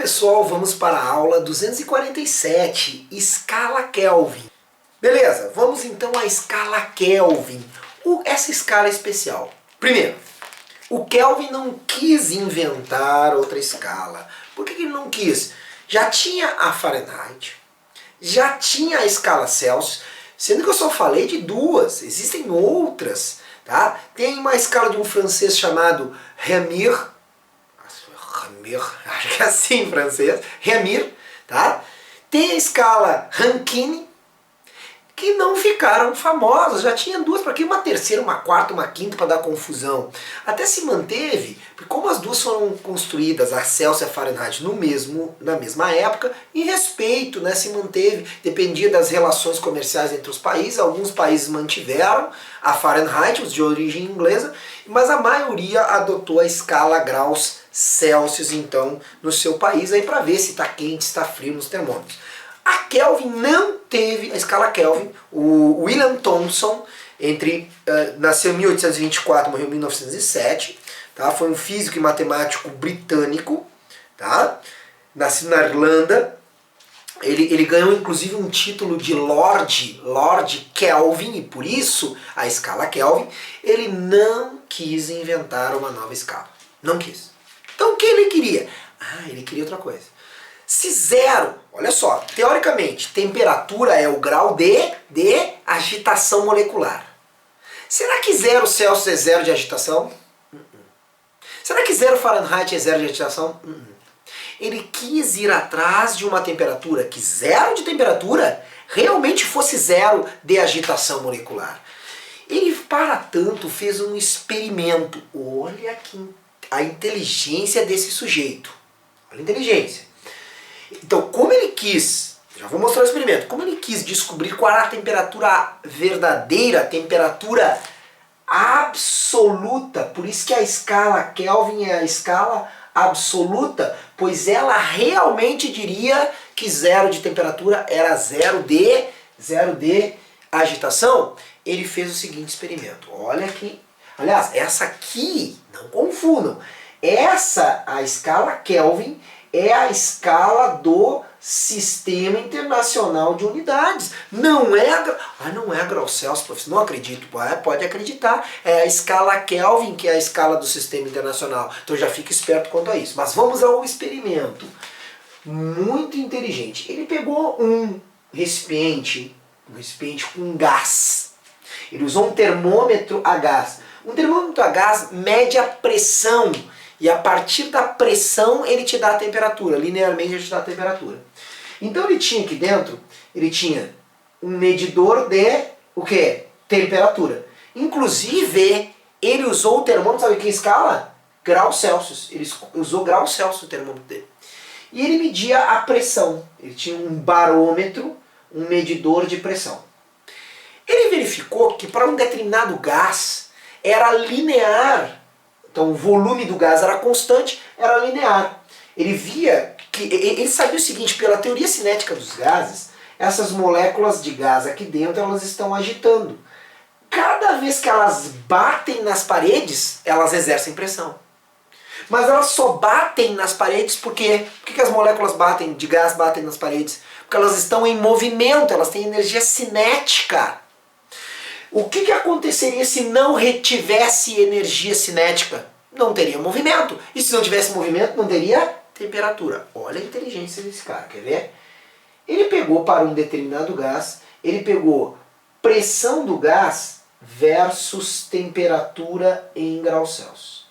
pessoal, vamos para a aula 247, escala Kelvin. Beleza, vamos então à escala Kelvin. Essa escala é especial. Primeiro, o Kelvin não quis inventar outra escala. Por que ele não quis? Já tinha a Fahrenheit, já tinha a escala Celsius, sendo que eu só falei de duas, existem outras. Tá? Tem uma escala de um francês chamado Rémy, acho que é assim em francês, Rémy, tá? Tem a escala Rankine, que não ficaram famosas, já tinha duas, para que uma terceira, uma quarta, uma quinta para dar confusão. Até se manteve, porque como as duas foram construídas, a Celsius e a Fahrenheit, na mesma época, em respeito, né, se manteve, dependia das relações comerciais entre os países, alguns países mantiveram a Fahrenheit, os de origem inglesa, mas a maioria adotou a escala graus Celsius, então, no seu país, aí para ver se está quente, se está frio nos termômetros. A Kelvin não teve a escala Kelvin. O William Thomson nasceu em 1824, morreu em 1907. Tá? Foi um físico e matemático britânico. Tá? Nasceu na Irlanda. Ele ganhou inclusive um título de Lord Kelvin, e por isso a escala Kelvin. Ele não quis inventar uma nova escala. Não quis. Então o que ele queria? Ele queria outra coisa. Se zero, olha só, teoricamente, temperatura é o grau de agitação molecular. Será que 0 Celsius é zero de agitação? Será que 0 Fahrenheit é zero de agitação? Ele quis ir atrás de uma temperatura que zero de temperatura realmente fosse zero de agitação molecular. Ele, para tanto, fez um experimento. Olha aqui a inteligência desse sujeito. Olha a inteligência. Então, como ele quis, já vou mostrar o experimento, como ele quis descobrir qual era a temperatura verdadeira, a temperatura absoluta, por isso que a escala Kelvin é a escala absoluta, pois ela realmente diria que zero de temperatura era zero de agitação. Ele fez o seguinte experimento, olha aqui, aliás, essa aqui, não confundam, a escala Kelvin é a escala do Sistema Internacional de Unidades. Não é a grau Celsius, professor. Não acredito. Pode acreditar. É a escala Kelvin, que é a escala do Sistema Internacional. Então já fica esperto quanto a isso. Mas vamos ao experimento. Muito inteligente. Ele pegou um recipiente com gás. Ele usou um termômetro a gás. Um termômetro a gás mede a pressão. E a partir da pressão ele te dá a temperatura, linearmente ele te dá a temperatura. Então ele tinha aqui dentro, ele tinha um medidor de o quê? Temperatura. Inclusive, ele usou o termômetro, sabe que escala? Grau Celsius. Ele usou grau Celsius o termômetro dele. E ele media a pressão. Ele tinha um barômetro, um medidor de pressão. Ele verificou que para um determinado gás era linear. Então o volume do gás era constante, era linear. Ele via que, ele sabia o seguinte, pela teoria cinética dos gases, essas moléculas de gás aqui dentro, elas estão agitando. Cada vez que elas batem nas paredes, elas exercem pressão. Mas elas só batem nas paredes porque... Por que as moléculas de gás batem nas paredes? Porque elas estão em movimento, elas têm energia cinética. O que aconteceria se não retivesse energia cinética? Não teria movimento. E se não tivesse movimento, não teria temperatura. Olha a inteligência desse cara, quer ver? Ele pegou para um determinado gás, ele pegou pressão do gás versus temperatura em graus Celsius.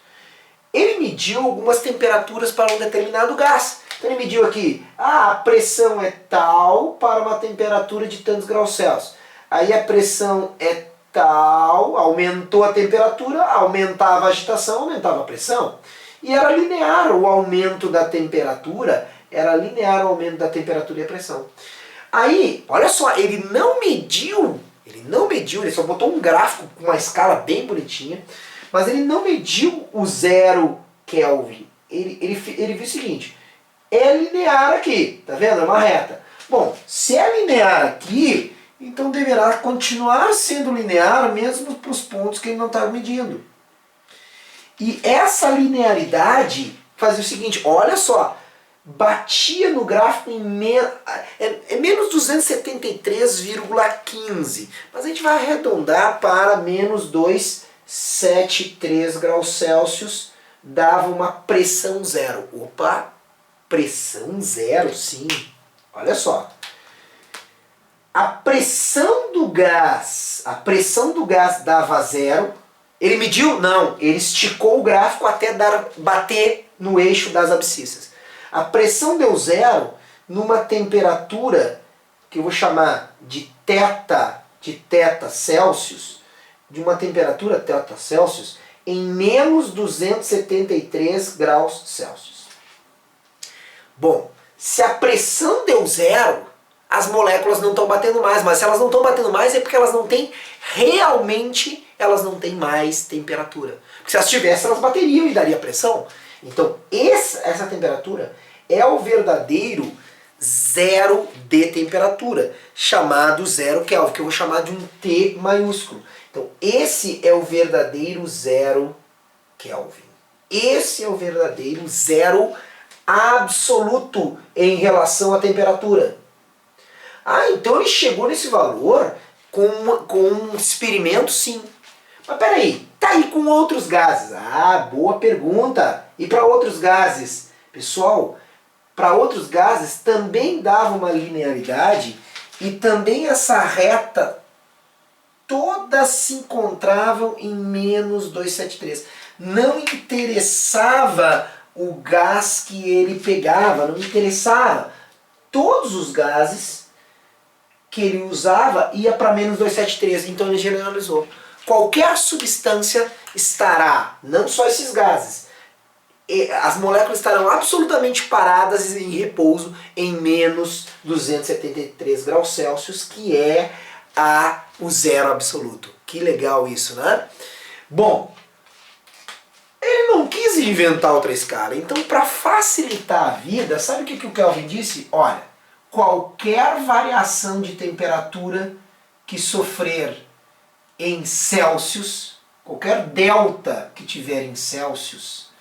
Ele mediu algumas temperaturas para um determinado gás. Então ele mediu aqui, a pressão é tal para uma temperatura de tantos graus Celsius. Aí a pressão é tal, aumentou a temperatura, aumentava a agitação, aumentava a pressão. E era linear o aumento da temperatura, e a pressão. Aí, olha só, ele não mediu, ele só botou um gráfico com uma escala bem bonitinha, mas ele não mediu o 0 Kelvin. Ele viu o seguinte, é linear aqui, tá vendo? É uma reta. Bom, se é linear aqui, então deverá continuar sendo linear mesmo para os pontos que ele não estava medindo. E essa linearidade fazia o seguinte, olha só, batia no gráfico em menos 273,15. Mas a gente vai arredondar para menos 273 graus Celsius, dava uma pressão zero. Opa, pressão zero, sim. Olha só. A pressão do gás dava zero. Ele mediu? Não, ele esticou o gráfico até bater no eixo das abscissas. A pressão deu zero numa temperatura que eu vou chamar de θ Celsius, de uma temperatura θ Celsius em menos 273 graus Celsius. Bom, se a pressão deu zero, as moléculas não estão batendo mais, mas se elas não estão batendo mais é porque elas não têm elas não têm mais temperatura. Porque se elas tivessem, elas bateriam e daria pressão. Então, essa temperatura é o verdadeiro zero de temperatura, chamado zero Kelvin, que eu vou chamar de um T maiúsculo. Então, esse é o verdadeiro zero Kelvin. Esse é o verdadeiro zero absoluto em relação à temperatura. Ah, então ele chegou nesse valor com um experimento, sim. Mas peraí, tá aí com outros gases. Ah, boa pergunta. E para outros gases? Pessoal, para outros gases também dava uma linearidade e também essa reta todas se encontravam em menos 273. Não interessava o gás que ele pegava, não interessava. Todos os gases que ele usava ia para menos 273, então ele generalizou. Qualquer substância estará, não só esses gases, as moléculas estarão absolutamente paradas em repouso em menos 273 graus Celsius, que é o zero absoluto. Que legal isso, né? Bom, ele não quis inventar outra escala, então para facilitar a vida, sabe o que o Kelvin disse? Olha, qualquer variação de temperatura que sofrer em Celsius, qualquer delta que tiver em Celsius,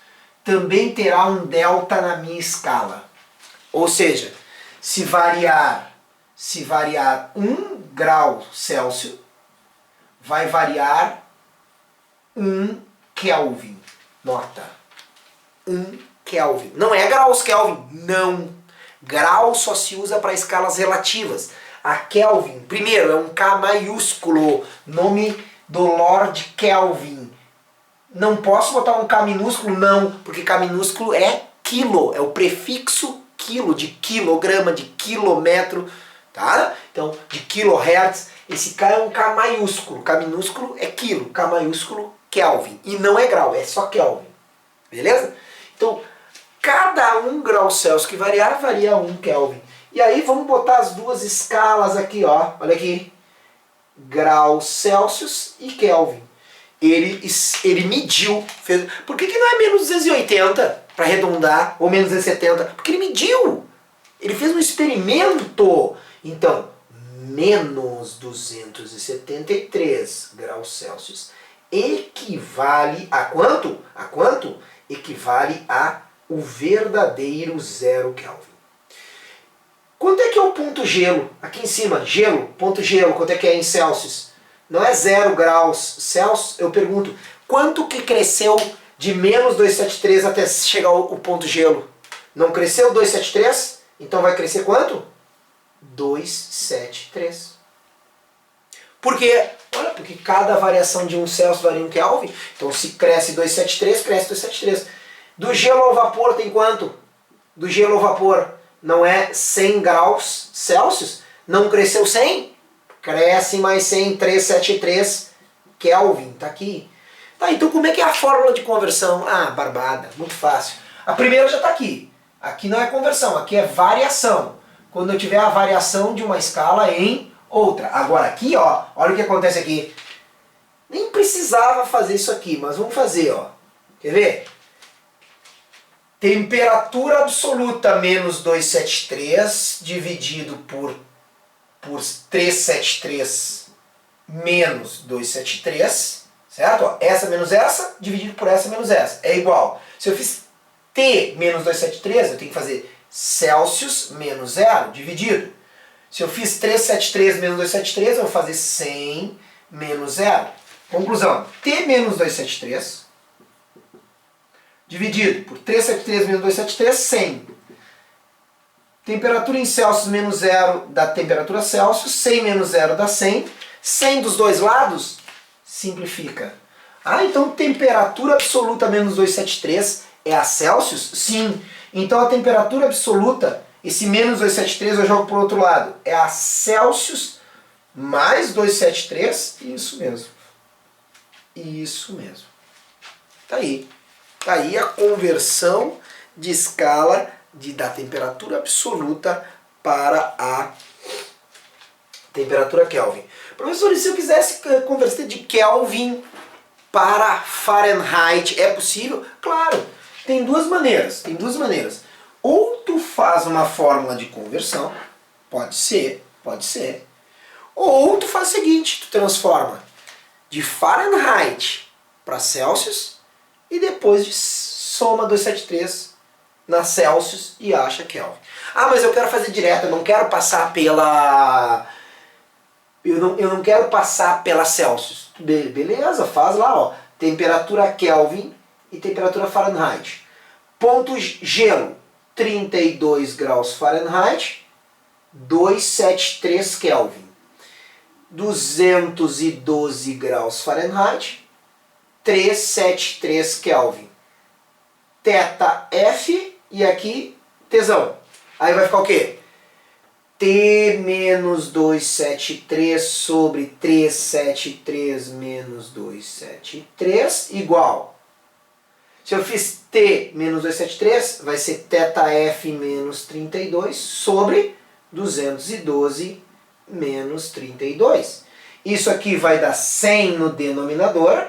também terá um delta na minha escala. Ou seja, se variar 1 grau Celsius, vai variar 1 Kelvin. Nota. 1 Kelvin. Não é graus Kelvin, não. Grau só se usa para escalas relativas. A Kelvin, primeiro, é um K maiúsculo, nome do Lord Kelvin. Não posso botar um K minúsculo? Não, porque K minúsculo é quilo, é o prefixo quilo, de quilograma, de quilômetro, tá? Então, de kilohertz, esse K é um K maiúsculo, K minúsculo é quilo, K maiúsculo Kelvin. E não é grau, é só Kelvin, beleza? Então, cada 1 grau Celsius que variar, varia 1 Kelvin. E aí vamos botar as duas escalas aqui, ó. Olha aqui. Grau Celsius e Kelvin. Ele mediu. Por que não é menos 280 para arredondar? Ou menos 270? Porque ele mediu. Ele fez um experimento. Então, menos 273 graus Celsius equivale a quanto? A quanto? Equivale a o verdadeiro zero Kelvin. Quanto é que é o ponto gelo? Aqui em cima, gelo, ponto gelo, quanto é que é em Celsius? Não é 0 graus Celsius? Eu pergunto, quanto que cresceu de menos 273 até chegar ao ponto gelo? Não cresceu 273? Então vai crescer quanto? 273. Por quê? Olha, porque cada variação de 1 Celsius varia 1 Kelvin. Então se cresce 273, cresce 273. Do gelo ao vapor tem quanto? Do gelo ao vapor não é 100 graus Celsius? Não cresceu 100? Cresce mais 100, 373 Kelvin, tá aqui. Tá, então como é que é a fórmula de conversão? Ah, barbada, muito fácil. A primeira já está aqui. Aqui não é conversão, aqui é variação. Quando eu tiver a variação de uma escala em outra. Agora aqui, ó, olha o que acontece aqui. Nem precisava fazer isso aqui, mas vamos fazer, ó. Quer ver? Temperatura absoluta menos 273 dividido por 373 menos 273, certo? Ó, essa menos essa dividido por essa menos essa é igual. Se eu fiz T menos 273, eu tenho que fazer Celsius menos 0, dividido. Se eu fiz 373 menos 273, eu vou fazer 100 menos 0. Conclusão, T menos 273, dividido por 373 menos 273, 100. Temperatura em Celsius menos 0 dá temperatura Celsius, 100 menos 0 dá 100. 100 dos dois lados, simplifica. Ah, então temperatura absoluta menos 273 é a Celsius? Sim. Então a temperatura absoluta, esse menos 273 eu jogo para o outro lado, é a Celsius mais 273, isso mesmo. Isso mesmo. Tá aí. Tá aí a conversão de escala da temperatura absoluta para a temperatura Kelvin. Professor, e se eu quisesse converter de Kelvin para Fahrenheit, é possível? Claro, tem duas maneiras. Ou tu faz uma fórmula de conversão, pode ser. Ou tu faz o seguinte, tu transforma de Fahrenheit para Celsius e depois soma 273 na Celsius e acha Kelvin. Ah, mas eu quero fazer direto, eu não quero passar pela... Eu não quero passar pela Celsius. Beleza, faz lá, ó. Temperatura Kelvin e temperatura Fahrenheit. Ponto gelo, 32 graus Fahrenheit, 273 Kelvin. 212 graus Fahrenheit, 373 Kelvin. Teta F e aqui tesão. Aí vai ficar o quê? T menos 273 sobre 373 menos 273 igual. Se eu fiz T menos 273, vai ser teta F menos 32 sobre 212 menos 32. Isso aqui vai dar 100 no denominador.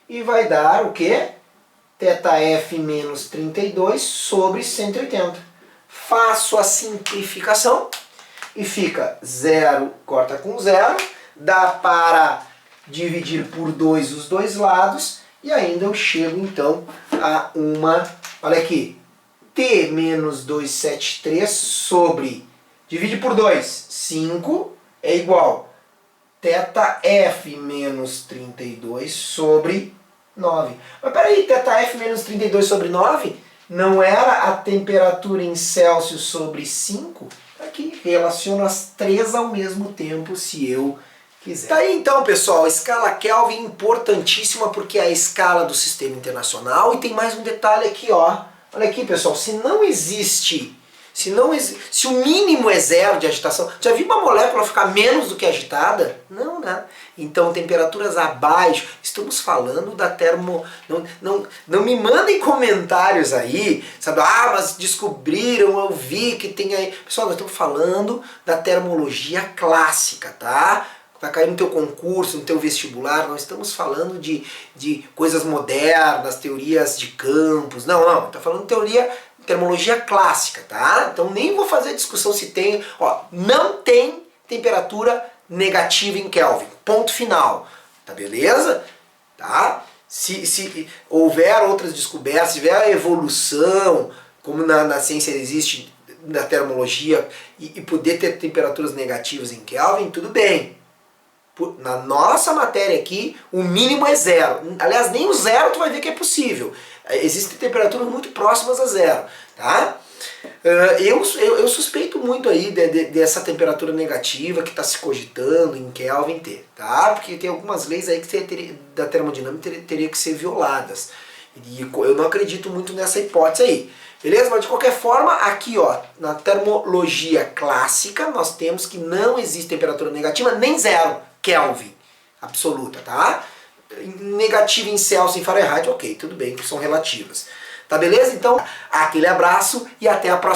E vai dar o quê? Teta F menos 32 sobre 180. Faço a simplificação e fica 0 corta com 0. Dá para dividir por 2 os dois lados. E ainda eu chego então a uma, olha aqui, T menos 273 sobre, divide por 2, 5 é igual teta F menos 32 sobre 9. Mas peraí, teta F menos 32 sobre 9 não era a temperatura em Celsius sobre 5? Aqui, relaciono as três ao mesmo tempo se eu quiser. Tá aí então, pessoal, a escala Kelvin importantíssima porque é a escala do sistema internacional. E tem mais um detalhe aqui, ó. Olha aqui, pessoal, se o mínimo é 0 de agitação, já viu uma molécula ficar menos do que agitada? Não, né? Então, temperaturas abaixo, estamos falando da termo... Não me mandem comentários aí, sabe? Ah, mas descobriram, eu vi que tem aí... Pessoal, nós estamos falando da termologia clássica, tá? Vai cair no teu concurso, no teu vestibular, nós estamos falando de coisas modernas, teorias de campos, não, está falando de termologia clássica, tá? Então nem vou fazer discussão se tem, ó, não tem temperatura negativa em Kelvin, ponto final, tá beleza? Tá? Se houver outras descobertas, se tiver evolução, como na ciência existe, na termologia, e poder ter temperaturas negativas em Kelvin, tudo bem. Na nossa matéria aqui, o mínimo é 0. Aliás, nem o 0 tu vai ver que é possível. Existem temperaturas muito próximas a 0. Tá? Eu suspeito muito aí dessa temperatura negativa que está se cogitando em Kelvin ter. Tá? Porque tem algumas leis aí da termodinâmica teria que ser violadas. E eu não acredito muito nessa hipótese aí. Beleza? Mas de qualquer forma, aqui ó, na termologia clássica, nós temos que não existe temperatura negativa nem 0. Kelvin, absoluta, tá? Negativa em Celsius e Fahrenheit, ok, tudo bem, que são relativas. Tá beleza? Então, aquele abraço e até a próxima.